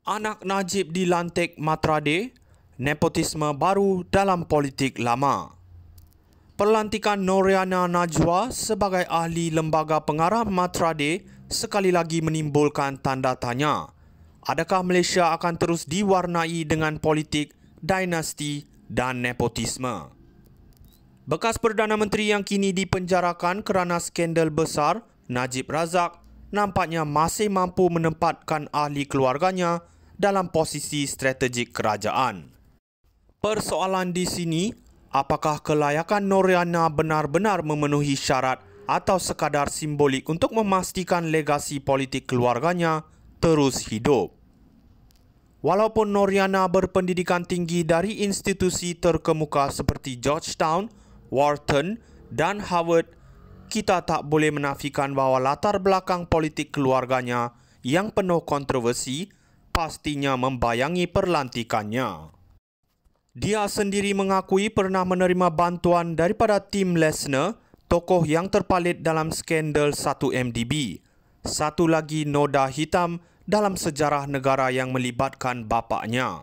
Anak Najib dilantik Matrade, nepotisme baru dalam politik lama. Pelantikan Noriana Najwa sebagai ahli lembaga pengarah Matrade sekali lagi menimbulkan tanda tanya. Adakah Malaysia akan terus diwarnai dengan politik, dinasti dan nepotisme? Bekas Perdana Menteri yang kini dipenjarakan kerana skandal besar, Najib Razak, nampaknya masih mampu menempatkan ahli keluarganya dalam posisi strategik kerajaan. Persoalan di sini, apakah kelayakan Noriana benar-benar memenuhi syarat atau sekadar simbolik untuk memastikan legasi politik keluarganya terus hidup? Walaupun Noriana berpendidikan tinggi dari institusi terkemuka seperti Georgetown, Wharton dan Harvard, kita tak boleh menafikan bahawa latar belakang politik keluarganya yang penuh kontroversi pastinya membayangi perlantikannya. Dia sendiri mengakui pernah menerima bantuan daripada Tim Lesner, tokoh yang terpalit dalam skandal 1MDB. Satu lagi noda hitam dalam sejarah negara yang melibatkan bapaknya.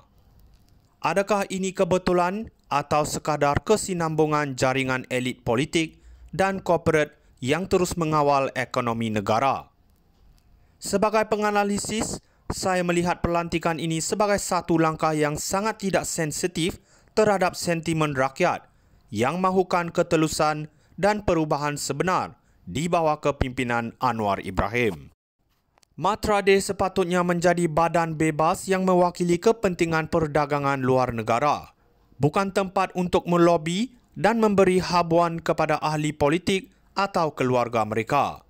Adakah ini kebetulan atau sekadar kesinambungan jaringan elit politik dan korporat yang terus mengawal ekonomi negara? Sebagai penganalisis, saya melihat pelantikan ini sebagai satu langkah yang sangat tidak sensitif terhadap sentimen rakyat yang mahukan ketelusan dan perubahan sebenar di bawah kepimpinan Anwar Ibrahim. Matrade sepatutnya menjadi badan bebas yang mewakili kepentingan perdagangan luar negara, bukan tempat untuk melobi dan memberi habuan kepada ahli politik atau keluarga mereka.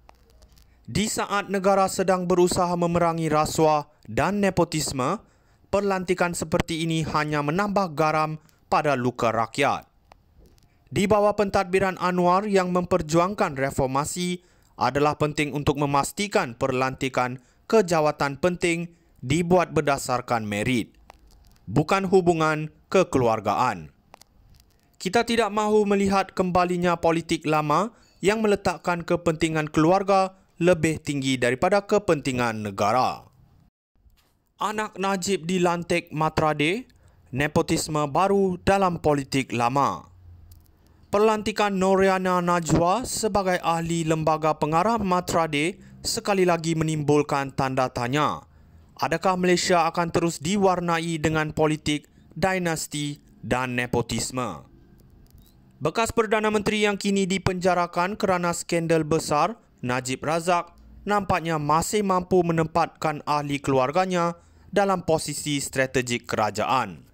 Di saat negara sedang berusaha memerangi rasuah dan nepotisme, pelantikan seperti ini hanya menambah garam pada luka rakyat. Di bawah pentadbiran Anwar yang memperjuangkan reformasi, adalah penting untuk memastikan pelantikan ke jawatan penting dibuat berdasarkan merit, bukan hubungan kekeluargaan. Kita tidak mahu melihat kembalinya politik lama yang meletakkan kepentingan keluarga lebih tinggi daripada kepentingan negara. Anak Najib dilantik Matrade, nepotisme baru dalam politik lama. Pelantikan Noriana Najwa sebagai ahli lembaga pengarah Matrade sekali lagi menimbulkan tanda tanya. Adakah Malaysia akan terus diwarnai dengan politik, dinasti dan nepotisme? Bekas Perdana Menteri yang kini dipenjarakan kerana skandal besar, Najib Razak, nampaknya masih mampu menempatkan ahli keluarganya dalam posisi strategik kerajaan.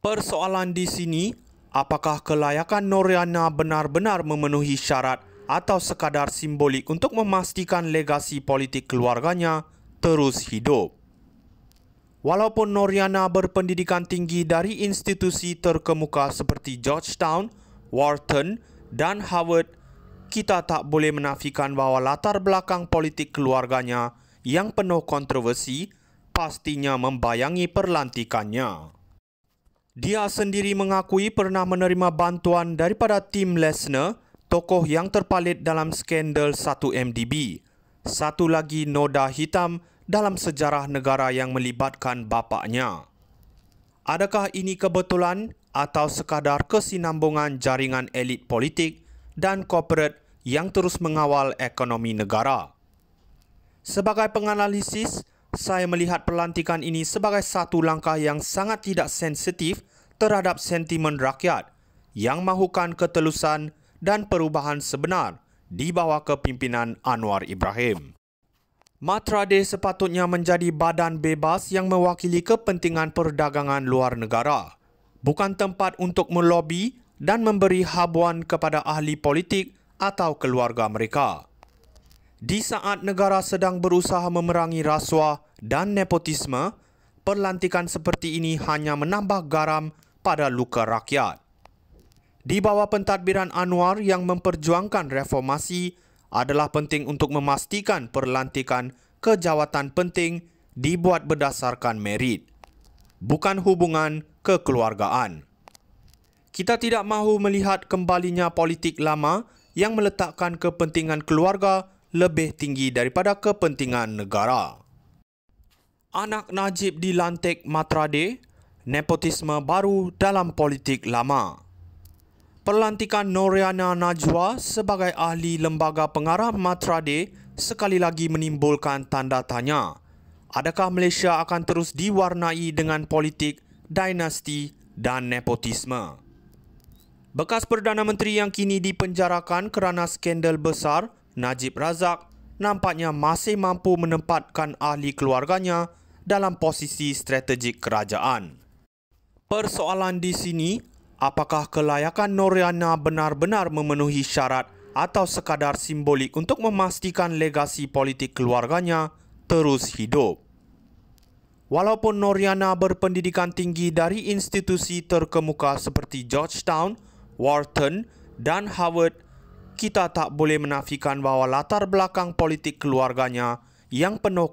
Persoalan di sini, apakah kelayakan Noriana benar-benar memenuhi syarat atau sekadar simbolik untuk memastikan legasi politik keluarganya terus hidup? Walaupun Noriana berpendidikan tinggi dari institusi terkemuka seperti Georgetown, Wharton dan Harvard, kita tak boleh menafikan bahawa latar belakang politik keluarganya yang penuh kontroversi pastinya membayangi perlantikannya. Dia sendiri mengakui pernah menerima bantuan daripada Tim Lesner, tokoh yang terpalit dalam skandal 1MDB. Satu lagi noda hitam dalam sejarah negara yang melibatkan bapaknya. Adakah ini kebetulan atau sekadar kesinambungan jaringan elit politik dan korporat yang terus mengawal ekonomi negara? Sebagai penganalisis, saya melihat pelantikan ini sebagai satu langkah yang sangat tidak sensitif terhadap sentimen rakyat yang mahukan ketelusan dan perubahan sebenar di bawah kepimpinan Anwar Ibrahim. Matrade sepatutnya menjadi badan bebas yang mewakili kepentingan perdagangan luar negara, bukan tempat untuk melobi dan memberi habuan kepada ahli politik atau keluarga mereka. Di saat negara sedang berusaha memerangi rasuah dan nepotisme, pelantikan seperti ini hanya menambah garam pada luka rakyat. Di bawah pentadbiran Anwar yang memperjuangkan reformasi, adalah penting untuk memastikan pelantikan ke jawatan penting dibuat berdasarkan merit, bukan hubungan kekeluargaan. Kita tidak mahu melihat kembalinya politik lama yang meletakkan kepentingan keluarga lebih tinggi daripada kepentingan negara. Anak Najib dilantik Matrade, nepotisme baru dalam politik lama. Pelantikan Noriana Najwa sebagai ahli lembaga pengarah Matrade sekali lagi menimbulkan tanda tanya. Adakah Malaysia akan terus diwarnai dengan politik, dinasti dan nepotisme? Bekas Perdana Menteri yang kini dipenjarakan kerana skandal besar, Najib Razak, nampaknya masih mampu menempatkan ahli keluarganya dalam posisi strategik kerajaan. Persoalan di sini, apakah kelayakan Noriana benar-benar memenuhi syarat atau sekadar simbolik untuk memastikan legasi politik keluarganya terus hidup? Walaupun Noriana berpendidikan tinggi dari institusi terkemuka seperti Georgetown, Wharton dan Harvard, kita tak boleh menafikan bahawa latar belakang politik keluarganya yang penuh